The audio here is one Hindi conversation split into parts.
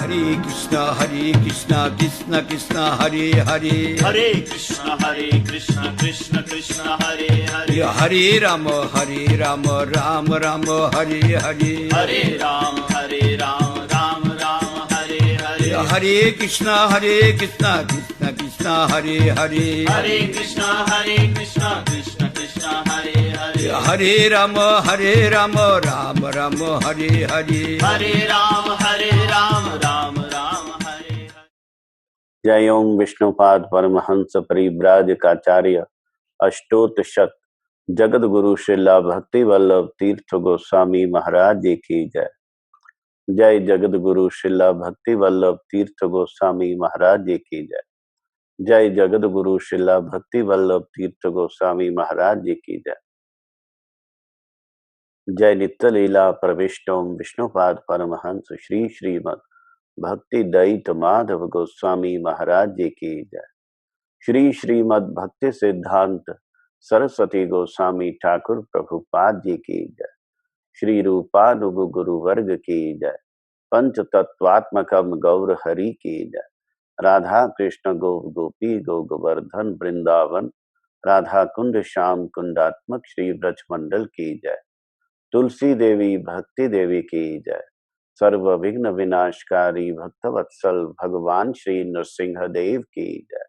कृष्णा कृष्ण कृष्ण हरे हरे, हरे कृष्ण कृष्ण कृष्ण हरे हरे, हरे राम राम राम हरे हरे, हरे राम राम राम हरे हरे, हरे कृष्णा कृष्ण कृष्ण हरे हरे, हरे कृष्ण कृष्ण कृष्ण हरे हरे, हरे राम राम राम हरे हरे, हरे राम राम राम हरे हरे। जय ओम विष्णुपाद परमहंस परिव्राजकाचार्य अष्टोत शत जगत गुरु श्रीला भक्ति वल्लभ तीर्थ गोस्वामी महाराज जी की जय। जय जगत गुरु श्रीला भक्ति वल्लभ तीर्थ गोस्वामी महाराज जी की जय। जय जगत गुरु श्रीला भक्ति वल्लभ तीर्थ गोस्वामी महाराज जी की जय। जय नित्य लीला प्रविष्टोम विष्णुपाद परमहंस श्री श्रीमद भक्ति दयित माधव गोस्वामी महाराज जी की जय। श्री श्रीमद भक्ति सिद्धांत सरस्वती गोस्वामी ठाकुर प्रभुपाद जी की जय। श्री रूपानुग गुरु वर्ग की जय। पंच तत्वात्मकम गौर हरि की जय। राधा कृष्ण गो गोपी गो गोवर्धन वृंदावन राधा कुंड श्याम कुंडात्मक श्री ब्रज मंडल की जय। तुलसी देवी भक्ति देवी की जय। सर्व विघ्न विनाशकारी भक्तवत्सल भगवान श्री नृसिंह देव की जय।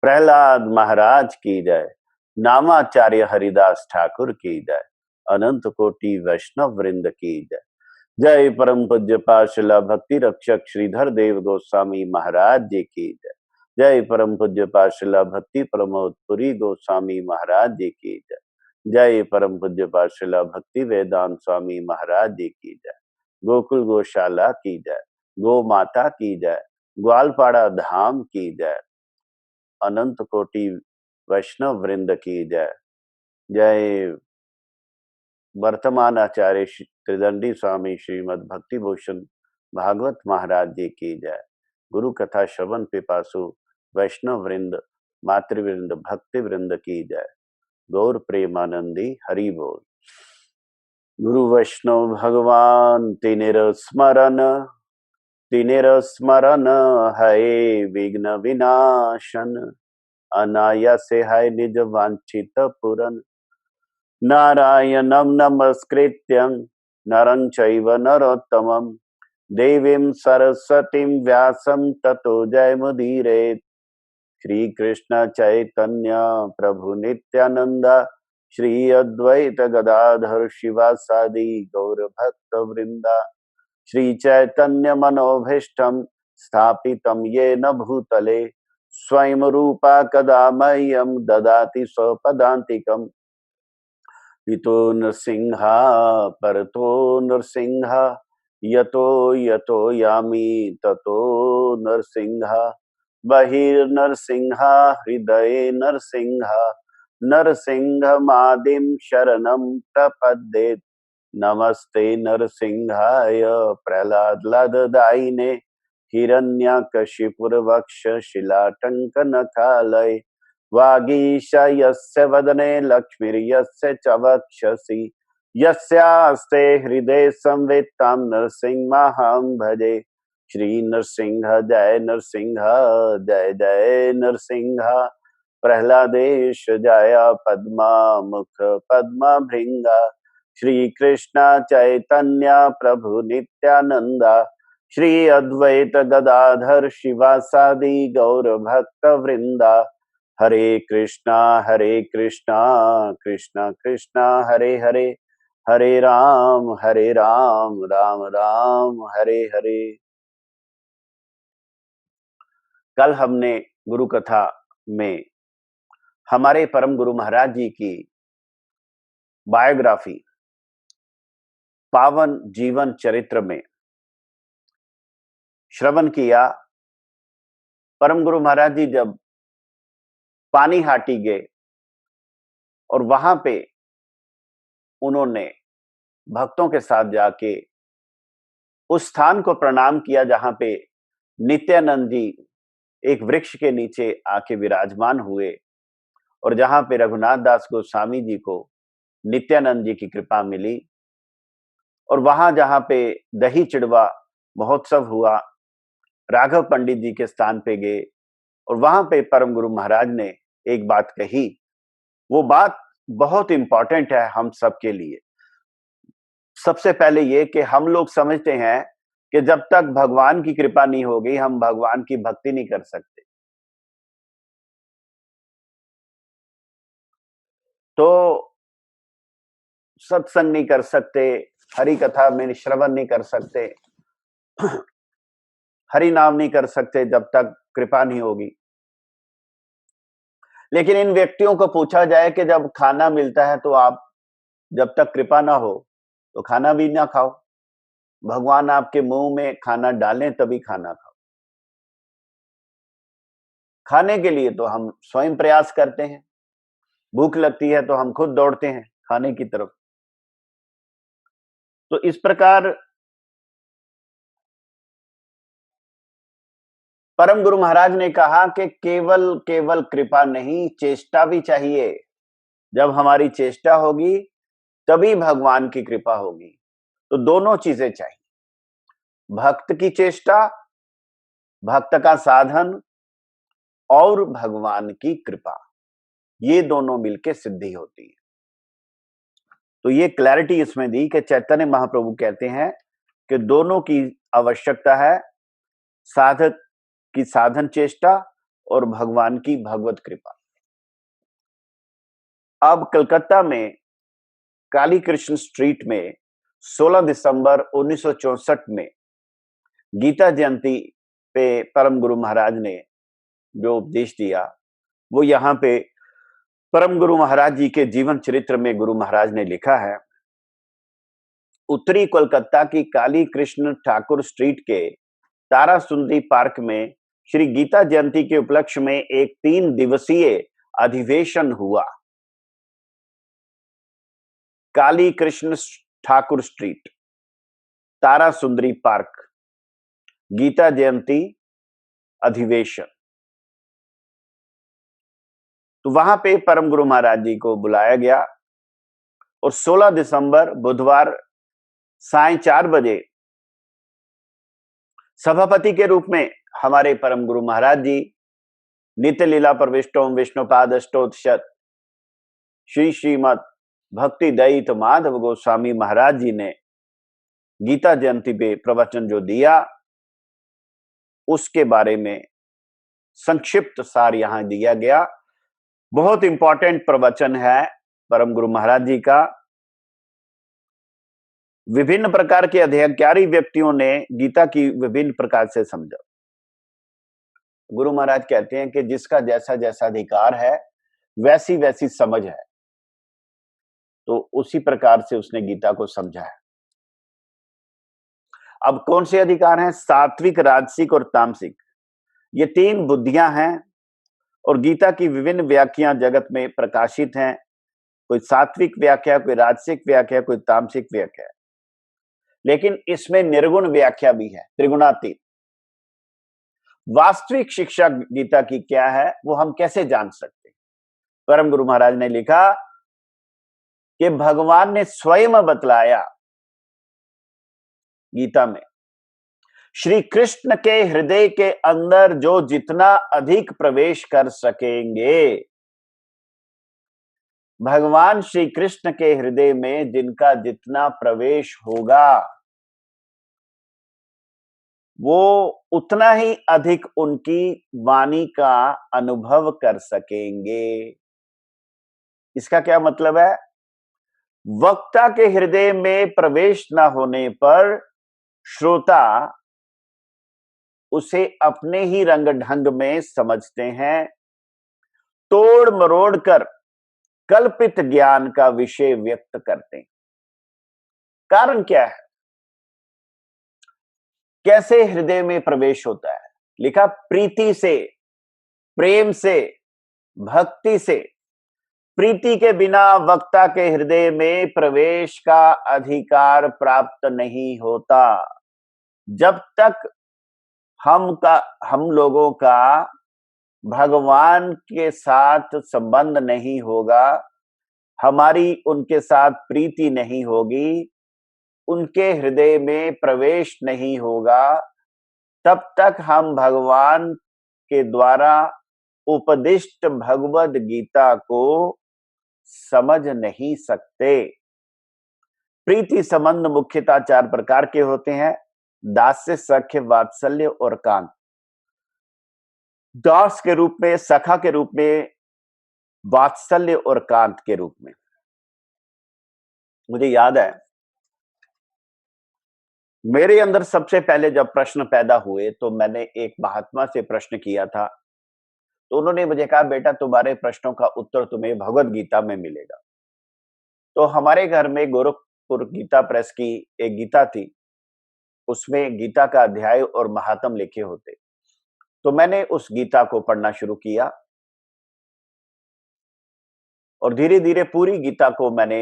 प्रहलाद महाराज की जय। नामाचार्य हरिदास ठाकुर की जय। अनंत कोटि वैष्णव वृंद की जय। जय परम पूज्य पाशला भक्ति रक्षक श्रीधर देव गोस्वामी महाराज जी की जय। जय परम पूज्य पाशला भक्ति प्रमोद पुरी गोस्वामी महाराज जी की जय। जय परम पूज्य पाशला भक्ति वेदांत स्वामी महाराज जी की जय। गोकुल गौशाला की जय। गो माता की जय। ग्वालपाड़ा धाम की जय। अनंत कोटि वैष्णव वृंद की जय। जय वर्तमान आचार्य त्रिदंडी स्वामी श्रीमद भक्ति भूषण भागवत महाराज जी की जय। गुरु कथा श्रवण पिपासु वैष्णव वृंद मातृवृंद भक्ति वृंद की जय। गौर प्रेमानंदी हरि बोल। गुरु वैष्णव भगवान तिनेर स्मरण है विघ्न विनाशन अनायासे है निज वांछित पुरन नारायणं नमस्कृत्यं नरं चैव नरोत्तमं देवीं सरस्वतीं व्यासं ततो जयमुदीरयेत्। श्री कृष्ण चैतन्य प्रभु नित्यानंद श्री अद्वैत गदाधर शिवासादि गौर भक्त वृंदा श्री चैतन्य मनोभीष्टं स्थापितं येन भूतले स्वयं रूपा कदा मह्यं ददाति स्वपदान्तिकम्। इतो नृसिंहा परतो नृसिंहा यतो यतो यामि ततो नृसिंहा बहिर्नृसिंहा हृदये नृसिंहा नरसिंहमादिं शरणं प्रपद्ये। नमस्ते नरसिंहाय प्रह्लाददायिने हिरण्यकशिपुरवक्ष शिलाटङ्कनकालये वागीश यस्य वदने लक्ष्मीर्यस्य च वक्षसि यस्यास्ते हृदये संवित्तं नरसिंहमहं भजे। श्री नरसिंह जय नरसिंह जय जय नरसिंह प्रह्लादेश जय पद्मा मुख पद्मा भृंगा श्री कृष्ण चैतन्य प्रभु नित्यानंद श्री अद्वैत गदाधर शिवासादि गौर भक्त वृंदा हरे कृष्णा कृष्णा कृष्णा हरे हरे हरे राम राम राम हरे हरे। कल हमने गुरु कथा में हमारे परम गुरु महाराज जी की बायोग्राफी पावन जीवन चरित्र में श्रवण किया। परम गुरु महाराज जी जब पानीहाटी गए और वहां पे उन्होंने भक्तों के साथ जाके उस स्थान को प्रणाम किया जहां पे नित्यानंद जी एक वृक्ष के नीचे आके विराजमान हुए और जहां पे रघुनाथ दास गोस्वामी जी को नित्यानंद जी की कृपा मिली। और वहां जहां पे दही चिड़वा महोत्सव हुआ राघव पंडित जी के स्थान पे गए और वहां पे परम गुरु महाराज ने एक बात कही। वो बात बहुत इंपॉर्टेंट है हम सबके लिए। सबसे पहले ये कि हम लोग समझते हैं कि जब तक भगवान की कृपा नहीं होगी हम भगवान की भक्ति नहीं कर सकते। तो सत्संग नहीं कर सकते, हरि कथा में श्रवण नहीं कर सकते, हरि नाम नहीं कर सकते जब तक कृपा नहीं होगी। लेकिन इन व्यक्तियों को पूछा जाए कि जब खाना मिलता है तो आप जब तक कृपा ना हो तो खाना भी ना खाओ, भगवान आपके मुंह में खाना डालें तभी खाना खाओ। खाने के लिए तो हम स्वयं प्रयास करते हैं, भूख लगती है तो हम खुद दौड़ते हैं खाने की तरफ। तो इस प्रकार परम गुरु महाराज ने कहा कि केवल केवल कृपा नहीं, चेष्टा भी चाहिए। जब हमारी चेष्टा होगी तभी भगवान की कृपा होगी। तो दोनों चीजें चाहिए, भक्त की चेष्टा, भक्त का साधन और भगवान की कृपा, ये दोनों मिलके सिद्धि होती है। तो ये क्लैरिटी इसमें दी कि चैतन्य महाप्रभु कहते हैं कि दोनों की आवश्यकता है, साधक की साधन चेष्टा और भगवान की भगवत कृपा। अब कलकत्ता में काली कृष्ण स्ट्रीट में 16 दिसंबर 1964 में गीता जयंती पे परम गुरु महाराज ने जो उपदेश दिया वो यहाँ पे परम गुरु महाराज जी के जीवन चरित्र में गुरु महाराज ने लिखा है। उत्तरी कोलकाता की काली कृष्ण ठाकुर स्ट्रीट के तारा सुंदरी पार्क में श्री गीता जयंती के उपलक्ष्य में एक 3 दिवसीय अधिवेशन हुआ। काली कृष्ण ठाकुर स्ट्रीट, तारा सुंदरी पार्क, गीता जयंती अधिवेशन। तो वहां पे परम गुरु महाराज जी को बुलाया गया और 16 दिसंबर बुधवार सायं 4 बजे सभापति के रूप में हमारे परम गुरु महाराज जी नित्य लीला प्रविष्टोम विष्णुपाद अष्टोत्तरशत श्री श्रीमद भक्ति दयित माधव गोस्वामी महाराज जी ने गीता जयंती पे प्रवचन जो दिया उसके बारे में संक्षिप्त सार यहां दिया गया। बहुत इंपॉर्टेंट प्रवचन है परम गुरु महाराज जी का। विभिन्न प्रकार के अधिकारी व्यक्तियों ने गीता की विभिन्न प्रकार से समझा। गुरु महाराज कहते हैं कि जिसका जैसा जैसा अधिकार है वैसी वैसी समझ है, तो उसी प्रकार से उसने गीता को समझा है। अब कौन से अधिकार हैं? सात्विक, राजसिक और तामसिक, ये 3 बुद्धियां हैं और गीता की विभिन्न व्याख्या जगत में प्रकाशित हैं। कोई सात्विक व्याख्या, कोई राजसिक व्याख्या, कोई तामसिक व्याख्या, लेकिन इसमें निर्गुण व्याख्या भी है, त्रिगुणातीत। वास्तविक शिक्षा गीता की क्या है वो हम कैसे जान सकते हैं? परम गुरु महाराज ने लिखा कि भगवान ने स्वयं बतलाया गीता में, श्री कृष्ण के हृदय के अंदर जो जितना अधिक प्रवेश कर सकेंगे, भगवान श्री कृष्ण के हृदय में जिनका जितना प्रवेश होगा वो उतना ही अधिक उनकी वाणी का अनुभव कर सकेंगे। इसका क्या मतलब है? वक्ता के हृदय में प्रवेश न होने पर श्रोता उसे अपने ही रंग ढंग में समझते हैं, तोड़ मरोड़ कर कल्पित ज्ञान का विषय व्यक्त करते हैं। कारण क्या है? कैसे हृदय में प्रवेश होता है? लिखा, प्रीति से, प्रेम से, भक्ति से। प्रीति के बिना वक्ता के हृदय में प्रवेश का अधिकार प्राप्त नहीं होता। जब तक हम लोगों का भगवान के साथ संबंध नहीं होगा, हमारी उनके साथ प्रीति नहीं होगी, उनके हृदय में प्रवेश नहीं होगा, तब तक हम भगवान के द्वारा उपदिष्ट भगवद गीता को समझ नहीं सकते। प्रीति संबंध मुख्यतः 4 प्रकार के होते हैं: दास्य, सख्य, वात्सल्य और कांत। दास के रूप में, सखा के रूप में, वात्सल्य और कांत के रूप में। मुझे याद है, मेरे अंदर सबसे पहले जब प्रश्न पैदा हुए तो मैंने एक महात्मा से प्रश्न किया था, तो उन्होंने मुझे कहा, बेटा तुम्हारे प्रश्नों का उत्तर तुम्हें भगवत गीता में मिलेगा। तो हमारे घर में गोरखपुर गीता प्रेस की एक गीता थी, उसमें गीता का अध्याय और महात्म लिखे होते। तो मैंने उस गीता को पढ़ना शुरू किया और धीरे धीरे पूरी गीता को मैंने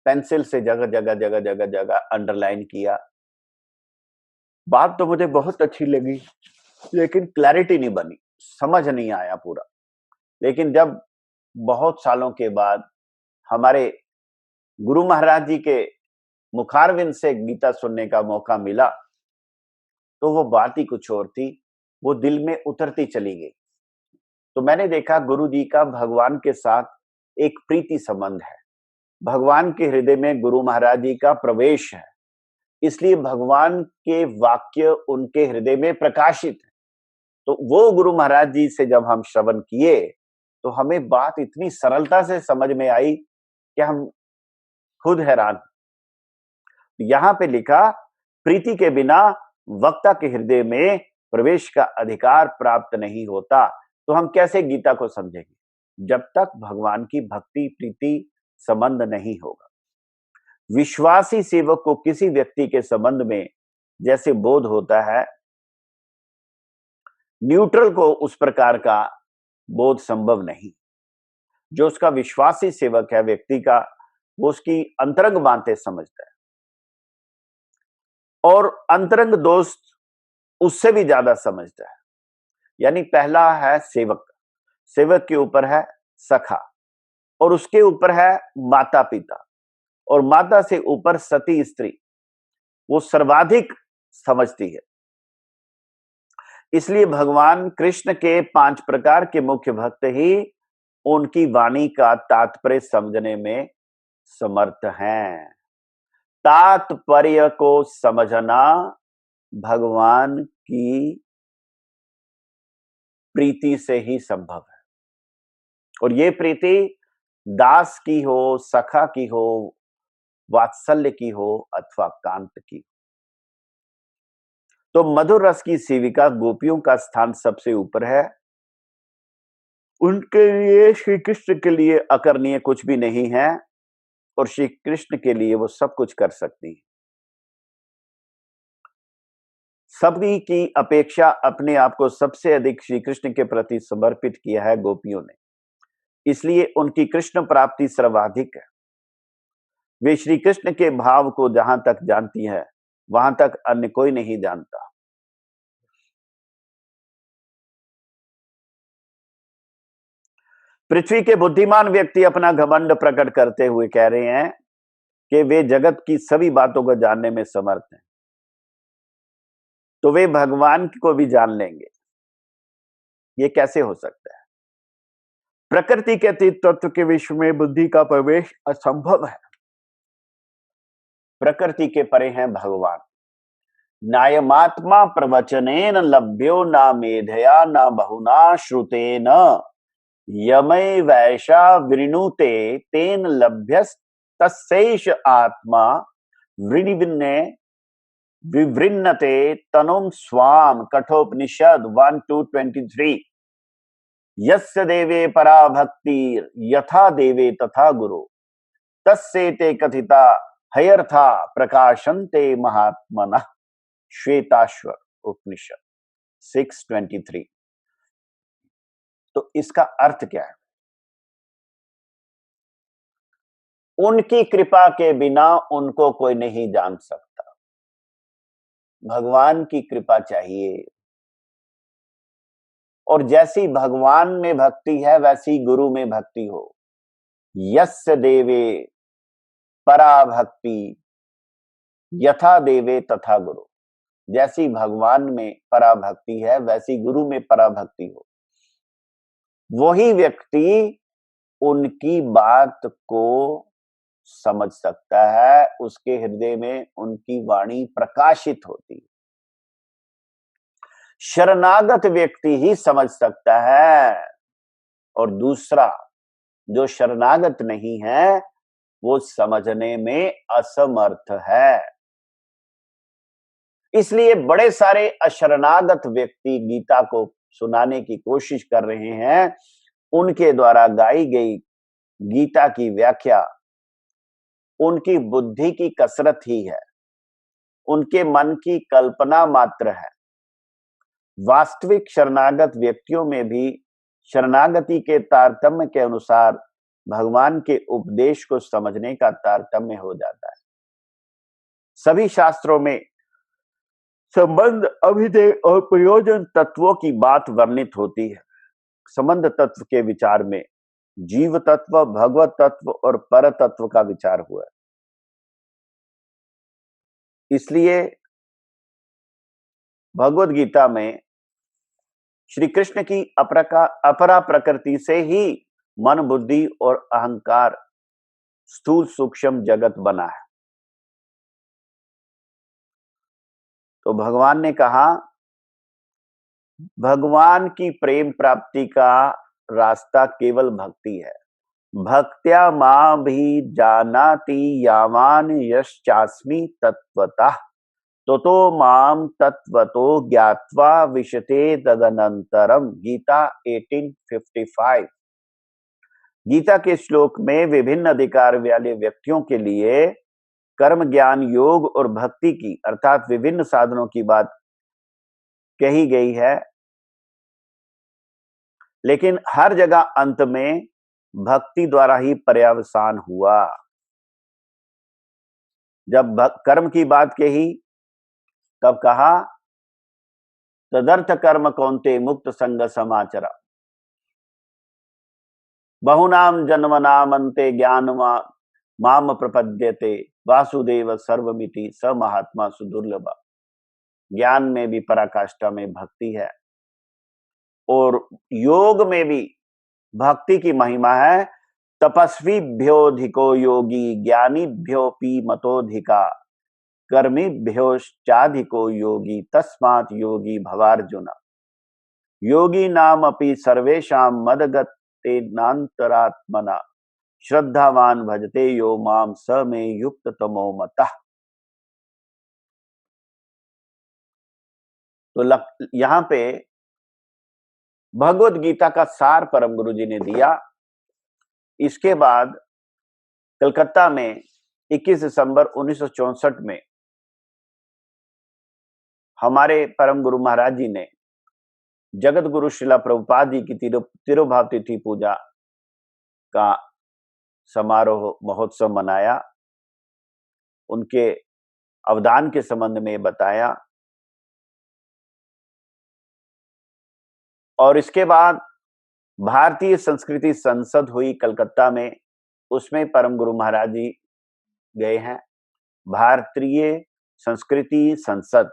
पेंसिल से जगह अंडरलाइन किया। बात तो मुझे बहुत अच्छी लगी, लेकिन क्लैरिटी नहीं बनी, समझ नहीं आया पूरा। लेकिन जब बहुत सालों के बाद हमारे गुरु महाराज जी के मुखारविंद से गीता सुनने का मौका मिला, तो वो बात ही कुछ और थी, वो दिल में उतरती चली गई। तो मैंने देखा गुरु जी का भगवान के साथ एक प्रीति संबंध है, भगवान के हृदय में गुरु महाराज जी का प्रवेश है, इसलिए भगवान के वाक्य उनके हृदय में प्रकाशित है। तो वो गुरु महाराज जी से जब हम श्रवण किए तो हमें बात इतनी सरलता से समझ में आई कि हम खुद हैरान। यहां पे लिखा, प्रीति के बिना वक्ता के हृदय में प्रवेश का अधिकार प्राप्त नहीं होता। तो हम कैसे गीता को समझेंगे जब तक भगवान की भक्ति प्रीति संबंध नहीं होगा। विश्वासी सेवक को किसी व्यक्ति के संबंध में जैसे बोध होता है, न्यूट्रल को उस प्रकार का बोध संभव नहीं। जो उसका विश्वासी सेवक है व्यक्ति का, वो उसकी अंतरंग बातें समझता है, और अंतरंग दोस्त उससे भी ज्यादा समझता है। यानी पहला है सेवक, सेवक के ऊपर है सखा, और उसके ऊपर है माता पिता, और माता से ऊपर सती स्त्री, वो सर्वाधिक समझती है। इसलिए भगवान कृष्ण के 5 प्रकार के मुख्य भक्त ही उनकी वाणी का तात्पर्य समझने में समर्थ हैं। तात्पर्य को समझना भगवान की प्रीति से ही संभव है, और ये प्रीति दास की हो, सखा की हो, वात्सल्य की हो अथवा कांत की। तो मधुर रस की सेविका गोपियों का स्थान सबसे ऊपर है। उनके लिए, श्री कृष्ण के लिए अकरणीय कुछ भी नहीं है, और श्री कृष्ण के लिए वो सब कुछ कर सकती है। सभी की अपेक्षा अपने आप को सबसे अधिक श्री कृष्ण के प्रति समर्पित किया है गोपियों ने, इसलिए उनकी कृष्ण प्राप्ति सर्वाधिक है। वे श्री कृष्ण के भाव को जहां तक जानती है, वहां तक अन्य कोई नहीं जानता। पृथ्वी के बुद्धिमान व्यक्ति अपना घमंड प्रकट करते हुए कह रहे हैं कि वे जगत की सभी बातों को जानने में समर्थ हैं, तो वे भगवान को भी जान लेंगे। ये कैसे हो सकता है? प्रकृति के अतीत तत्व के विश्व में बुद्धि का प्रवेश असंभव है। प्रकृति के परे हैं भगवान। नायमात्मा प्रवचनेन लभ्यो ना मेधया ना बहुना श्रुतेन यमय वैशा वृणुते तेन लभ्यस्तस्यैष आत्मा वृणिविन्ने विवृण्णते तनुम स्वाम। कठोपनिषद 1:2-23। यस्य देवे परा भक्ति यथा देवे तथा गुरु तस्सेते कथिता हयर्था प्रकाशन्ते महात्मनः। श्वेताश्वर उपनिषद 6:23। तो इसका अर्थ क्या है? उनकी कृपा के बिना उनको कोई नहीं जान सकता। भगवान की कृपा चाहिए, और जैसी भगवान में भक्ति है वैसी गुरु में भक्ति हो। यस्य देवे परा भक्ति यथा देवे तथा गुरु। जैसी भगवान में पराभक्ति है वैसी गुरु में पराभक्ति हो, वही व्यक्ति उनकी बात को समझ सकता है, उसके हृदय में उनकी वाणी प्रकाशित होती है। शरणागत व्यक्ति ही समझ सकता है, और दूसरा जो शरणागत नहीं है वो समझने में असमर्थ है। इसलिए बड़े सारे अशरणागत व्यक्ति गीता को सुनाने की कोशिश कर रहे हैं। उनके द्वारा गाई गई गीता की व्याख्या उनकी बुद्धि की कसरत ही है, उनके मन की कल्पना मात्र है। वास्तविक शरणागत व्यक्तियों में भी शरणागति के तारतम्य के अनुसार भगवान के उपदेश को समझने का तारतम्य हो जाता है। सभी शास्त्रों में संबंध, अभिधेय और प्रयोजन तत्वों की बात वर्णित होती है। संबंध तत्व के विचार में जीव तत्व, भगवत तत्व और पर तत्व का विचार हुआ है। इसलिए भगवत गीता में श्री कृष्ण की अपरा प्रकृति से ही मन, बुद्धि और अहंकार, स्थूल सूक्ष्म जगत बना है। तो भगवान ने कहा, भगवान की प्रेम प्राप्ति का रास्ता केवल भक्ति है। भक्त्या मां भी जानाति यावान यश्चास्मि तत्वतः तो माम तत्वतो ज्ञात्वा विशते तदनंतरम। गीता 1855। गीता के श्लोक में विभिन्न अधिकार वाले व्यक्तियों के लिए कर्म, ज्ञान, योग और भक्ति की अर्थात विभिन्न साधनों की बात कही गई है, लेकिन हर जगह अंत में भक्ति द्वारा ही पर्यवसान हुआ। जब कर्म की बात कही तब कहा, तदर्थ कर्म कौन्ते मुक्त संग समाचरा, बहुनाम जन्मनाम अन्ते ज्ञान माम प्रपद्यते वासुदेव सर्वमिति स महात्मा सुदुर्लभ। ज्ञान में भी पराकाष्ठा में भक्ति है, और योग में भी भक्ति की महिमा है। तपस्वीभ्योऽधिको योगी ज्ञानीभ्योऽपि मतोऽधिका कर्मीभ्योश्चाधिको योगी तस्मात् योगी भवार्जुन। योगी नाम अपि सर्वेषां मदगतेनान्तरात्मना श्रद्धावान भजते यो माम स मे युक्त तमो मतः। तो यहां पे भगवत गीता का सार परम गुरु जी ने दिया। इसके बाद कलकत्ता में 21 दिसंबर 1964 में हमारे परम गुरु महाराज जी ने जगत गुरु श्रीला प्रभुपाद जी की तिरुभाव तिथि पूजा का समारोह महोत्सव मनाया। उनके अवदान के संबंध में बताया, और इसके बाद भारतीय संस्कृति संसद हुई कलकत्ता में, उसमें परम गुरु महाराज जी गए हैं। भारतीय संस्कृति संसद,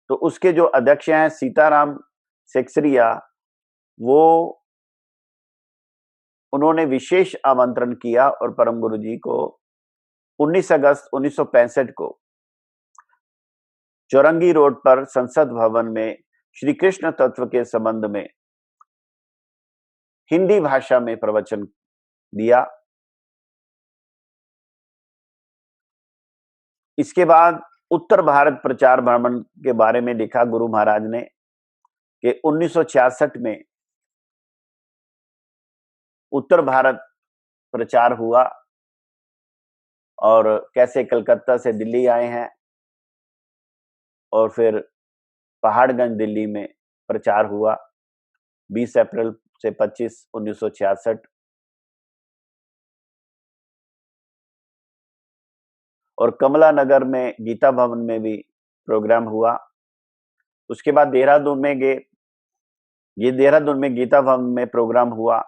तो उसके जो अध्यक्ष हैं सीताराम सेक्सरिया, वो उन्होंने विशेष आमंत्रण किया और परम गुरु जी को 19 अगस्त 1965 को चौरंगी रोड पर संसद भवन में श्री कृष्ण तत्व के संबंध में हिंदी भाषा में प्रवचन दिया। इसके बाद उत्तर भारत प्रचार भ्रमण के बारे में लिखा गुरु महाराज ने कि 1966 में उत्तर भारत प्रचार हुआ, और कैसे कलकत्ता से दिल्ली आए हैं और फिर पहाड़गंज दिल्ली में प्रचार हुआ 20 अप्रैल से 25 1966। और कमला नगर में गीता भवन में भी प्रोग्राम हुआ। उसके बाद देहरादून में देहरादून में गीता भवन में प्रोग्राम हुआ।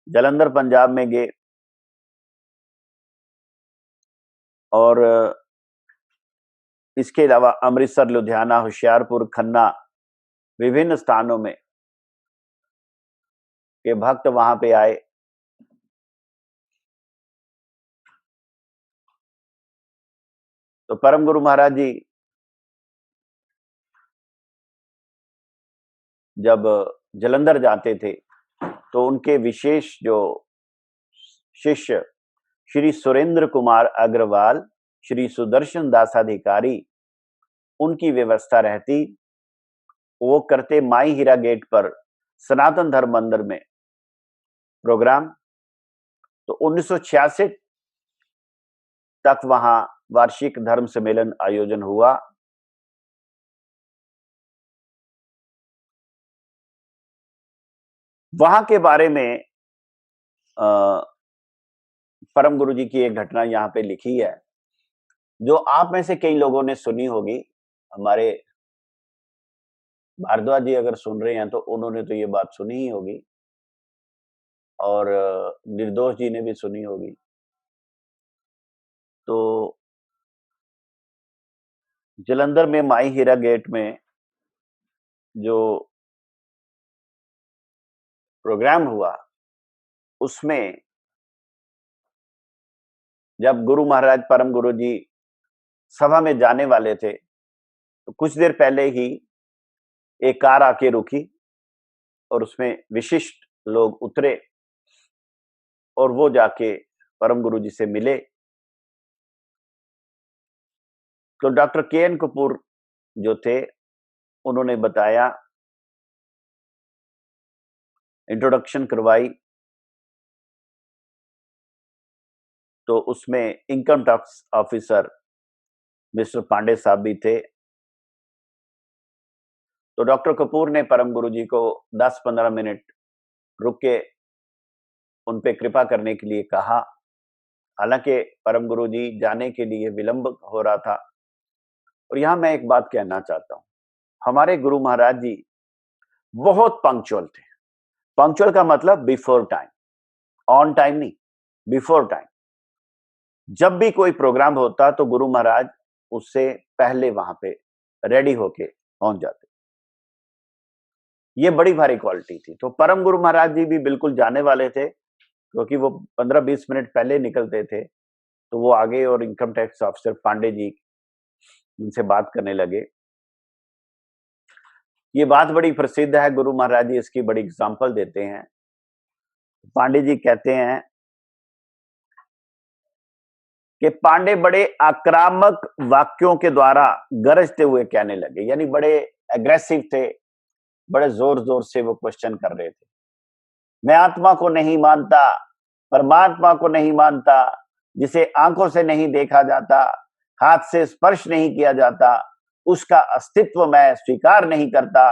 जालंधर पंजाब में गए, और इसके अलावा अमृतसर, लुधियाना, होशियारपुर, खन्ना, विभिन्न स्थानों में के भक्त वहां पे आए। तो परम गुरु महाराज जी जब जलंधर जाते थे तो उनके विशेष जो शिष्य श्री सुरेंद्र कुमार अग्रवाल, श्री सुदर्शन दास अधिकारी, उनकी व्यवस्था रहती। वो करते माई हीरा गेट पर सनातन धर्म मंदिर में प्रोग्राम। तो 1966 तक वहां वार्षिक धर्म सम्मेलन आयोजन हुआ। वहां के बारे में परम गुरु जी की एक घटना यहाँ पे लिखी है, जो आप में से कई लोगों ने सुनी होगी। हमारे भारद्वाज जी अगर सुन रहे हैं तो उन्होंने तो ये बात सुनी ही होगी, और निर्दोष जी ने भी सुनी होगी। तो जलंधर में माई हीरा गेट में जो प्रोग्राम हुआ, उसमें जब गुरु महाराज परम गुरु जी सभा में जाने वाले थे तो कुछ देर पहले ही एक कार आके रुकी और उसमें विशिष्ट लोग उतरे और वो जाके परम गुरु जी से मिले। तो डॉक्टर के.एन. कपूर जो थे, उन्होंने बताया, इंट्रोडक्शन करवाई। तो उसमें income tax officer mister Pandey साहब भी थे। तो डॉक्टर कपूर ने परम गुरु जी को 10-15 मिनट रुक के उन पे कृपा करने के लिए कहा। हालांकि परम गुरु जी जाने के लिए विलंब हो रहा था। और यहां मैं एक बात कहना चाहता हूं, हमारे गुरु महाराज जी बहुत पंक्चुअल थे। पंक्चुअल का मतलब बिफोर टाइम, ऑन टाइम नहीं, बिफोर टाइम। जब भी कोई प्रोग्राम होता तो गुरु महाराज उससे पहले वहां पे रेडी होके पहुंच जाते। ये बड़ी भारी क्वालिटी थी। तो परम गुरु महाराज जी भी बिल्कुल जाने वाले थे, क्योंकि वो 15-20 मिनट पहले निकलते थे। तो वो आगे और income tax officer Pandey ji उनसे बात करने लगे। ये बात बड़ी प्रसिद्ध है, गुरु महाराज जी इसकी बड़ी एग्जाम्पल देते हैं। पांडे जी कहते हैं कि पांडे बड़े आक्रामक वाक्यों के द्वारा गरजते हुए कहने लगे, यानी बड़े एग्रेसिव थे, बड़े जोर जोर से वो क्वेश्चन कर रहे थे। मैं आत्मा को नहीं मानता, परमात्मा को नहीं मानता, जिसे आंखों से नहीं देखा जाता, हाथ से स्पर्श नहीं किया जाता, उसका अस्तित्व मैं स्वीकार नहीं करता।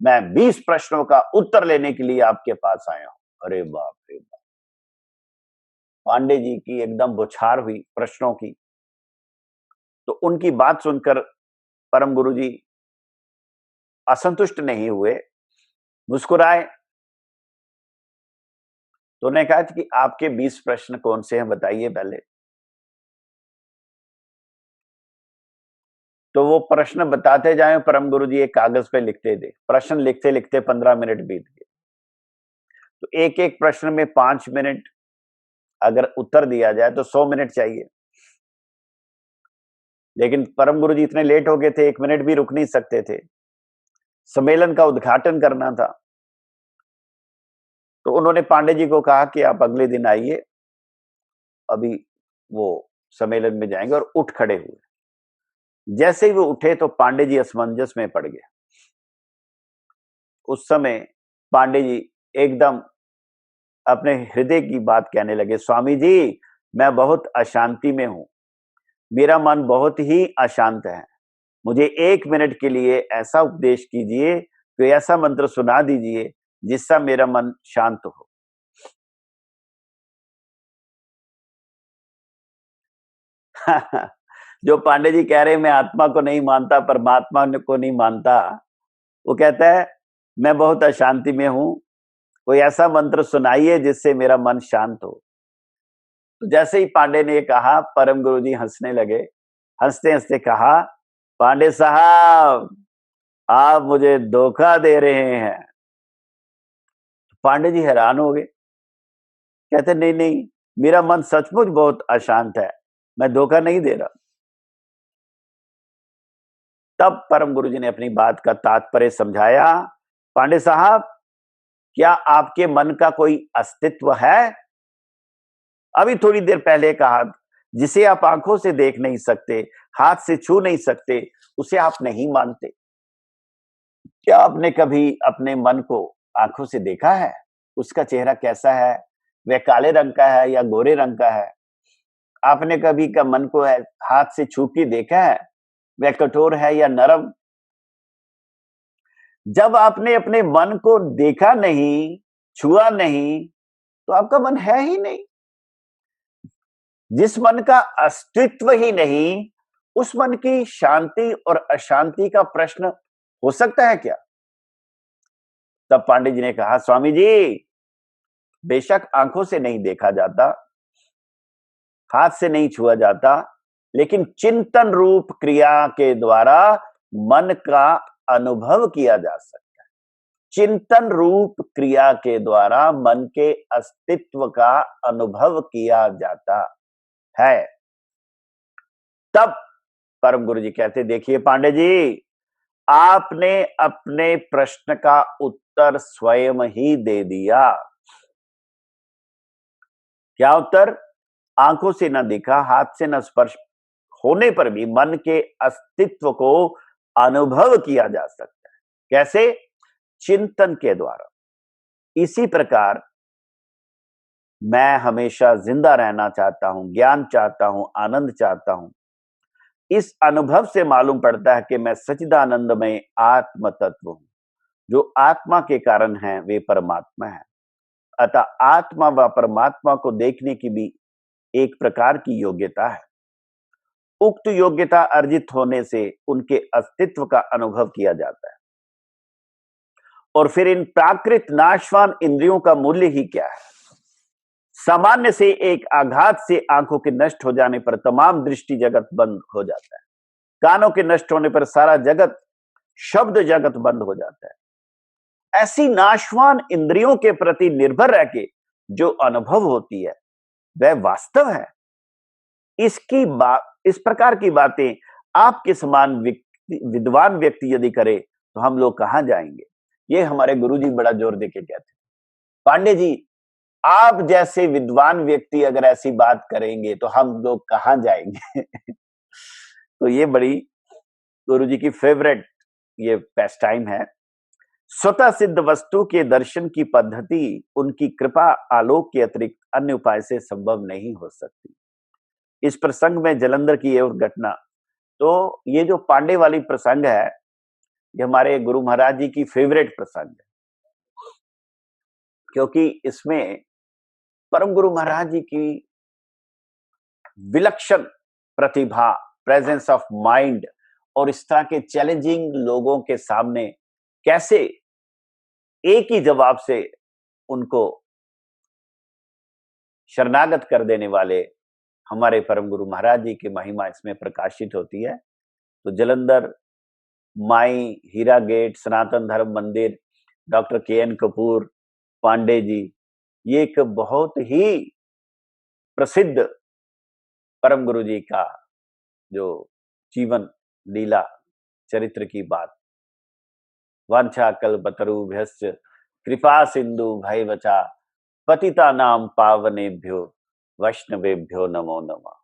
मैं 20 प्रश्नों का उत्तर लेने के लिए आपके पास आया हूं। अरे बाप रे बाप, पांडे जी की एकदम बौछार हुई प्रश्नों की। तो उनकी बात सुनकर परम गुरु जी असंतुष्ट नहीं हुए, मुस्कुराए। तो उन्होंने कहा कि आपके 20 प्रश्न कौन से हैं, बताइए पहले। तो वो प्रश्न बताते जाए, परम गुरु जी एक कागज पे लिखते थे। प्रश्न लिखते लिखते 15 मिनट बीत गए। तो एक एक प्रश्न में 5 मिनट अगर उत्तर दिया जाए तो 100 मिनट चाहिए। लेकिन परम गुरु जी इतने लेट हो गए थे, 1 मिनट भी रुक नहीं सकते थे, सम्मेलन का उद्घाटन करना था। तो उन्होंने पांडे जी को कहा कि आप अगले दिन आइए, अभी वो सम्मेलन में जाएंगे, और उठ खड़े हुए। जैसे ही वो उठे तो पांडे जी असमंजस में पड़ गए। उस समय पांडे जी एकदम अपने हृदय की बात कहने लगे, स्वामी जी, मैं बहुत अशांति में हूं, मेरा मन बहुत ही अशांत है। मुझे 1 मिनट के लिए ऐसा उपदेश कीजिए, कोई ऐसा मंत्र सुना दीजिए जिससे मेरा मन शांत हो। जो पांडे जी कह रहे हैं मैं आत्मा को नहीं मानता, परमात्मा को नहीं मानता, वो कहता है मैं बहुत अशांति में हूं, कोई ऐसा मंत्र सुनाइए जिससे मेरा मन शांत हो। तो जैसे ही पांडे ने कहा, परम गुरु जी हंसने लगे। हंसते हंसते कहा पांडे साहब आप मुझे धोखा दे रहे हैं। पांडे जी हैरान हो गए, कहते नहीं नहीं, मेरा मन सचमुच बहुत अशांत है, मैं धोखा नहीं दे रहा। तब परम गुरु जी ने अपनी बात का तात्पर्य समझाया। पांडे साहब, क्या आपके मन का कोई अस्तित्व है? अभी थोड़ी देर पहले कहा, जिसे आप आंखों से देख नहीं सकते, हाथ से छू नहीं सकते, उसे आप नहीं मानते। क्या आपने कभी अपने मन को आंखों से देखा है? उसका चेहरा कैसा है? वह काले रंग का है या गोरे रंग का है? आपने कभी का मन को हाथ से छू के देखा है? वह कठोर है या नरम? जब आपने अपने मन को देखा नहीं, छुआ नहीं, तो आपका मन है ही नहीं। जिस मन का अस्तित्व ही नहीं, उस मन की शांति और अशांति का प्रश्न हो सकता है क्या? तब पांडे जी ने कहा, स्वामी जी, बेशक आंखों से नहीं देखा जाता, हाथ से नहीं छुआ जाता, लेकिन चिंतन रूप क्रिया के द्वारा मन का अनुभव किया जा सकता है। चिंतन रूप क्रिया के द्वारा मन के अस्तित्व का अनुभव किया जाता है। तब परम गुरु जी कहते, देखिए पांडे जी, आपने अपने प्रश्न का उत्तर स्वयं ही दे दिया। क्या उत्तर? आंखों से न देखा, हाथ से न स्पर्श होने पर भी मन के अस्तित्व को अनुभव किया जा सकता है। कैसे? चिंतन के द्वारा। इसी प्रकार मैं हमेशा जिंदा रहना चाहता हूं, ज्ञान चाहता हूं, आनंद चाहता हूं। इस अनुभव से मालूम पड़ता है कि मैं सच्चिदानंद में आत्म तत्व हूं। जो आत्मा के कारण है वे परमात्मा है। अतः आत्मा व परमात्मा को देखने की भी एक प्रकार की योग्यता है। उक्त योग्यता अर्जित होने से उनके अस्तित्व का अनुभव किया जाता है। और फिर इन प्राकृत नाशवान इंद्रियों का मूल्य ही क्या है? सामान्य से एक आघात से आंखों के नष्ट हो जाने पर तमाम दृष्टि जगत बंद हो जाता है। कानों के नष्ट होने पर सारा जगत, शब्द जगत बंद हो जाता है। ऐसी नाशवान इंद्रियों के प्रति निर्भर रह के जो अनुभव होती है वह वास्तव है। इस प्रकार की बातें आपके समान विद्वान व्यक्ति यदि करे तो हम लोग कहां जाएंगे? ये हमारे गुरुजी बड़ा जोर देके कहते हैं। पांडे जी, आप जैसे विद्वान व्यक्ति अगर ऐसी बात करेंगे तो हम लोग कहां जाएंगे? तो ये बड़ी गुरुजी की फेवरेट ये पेस्ट टाइम है। स्वतः सिद्ध वस्तु के दर्शन की पद्धति उनकी कृपा आलोक के अतिरिक्त अन्य उपाय से संभव नहीं हो सकती। इस प्रसंग में जलंधर की और घटना, तो ये जो पांडे वाली प्रसंग है, ये हमारे गुरु महाराज जी की फेवरेट प्रसंग है, क्योंकि इसमें परम गुरु महाराज जी की विलक्षण प्रतिभा, प्रेजेंस ऑफ माइंड और इस तरह के चैलेंजिंग लोगों के सामने कैसे एक ही जवाब से उनको शरणागत कर देने वाले हमारे परम गुरु महाराज जी की महिमा इसमें प्रकाशित होती है। तो जलंधर, माई, हीरा गेट, सनातन धर्म मंदिर, डॉक्टर के.एन. कपूर, पांडे जी, ये एक बहुत ही प्रसिद्ध परम गुरु जी का जो जीवन लीला चरित्र की बात। वांछा कल्पतरुभ्यश्च कृपा सिंधु भयवचा पतितानां पावनेभ्यो वैष्णवेभ्यो नमो नमः।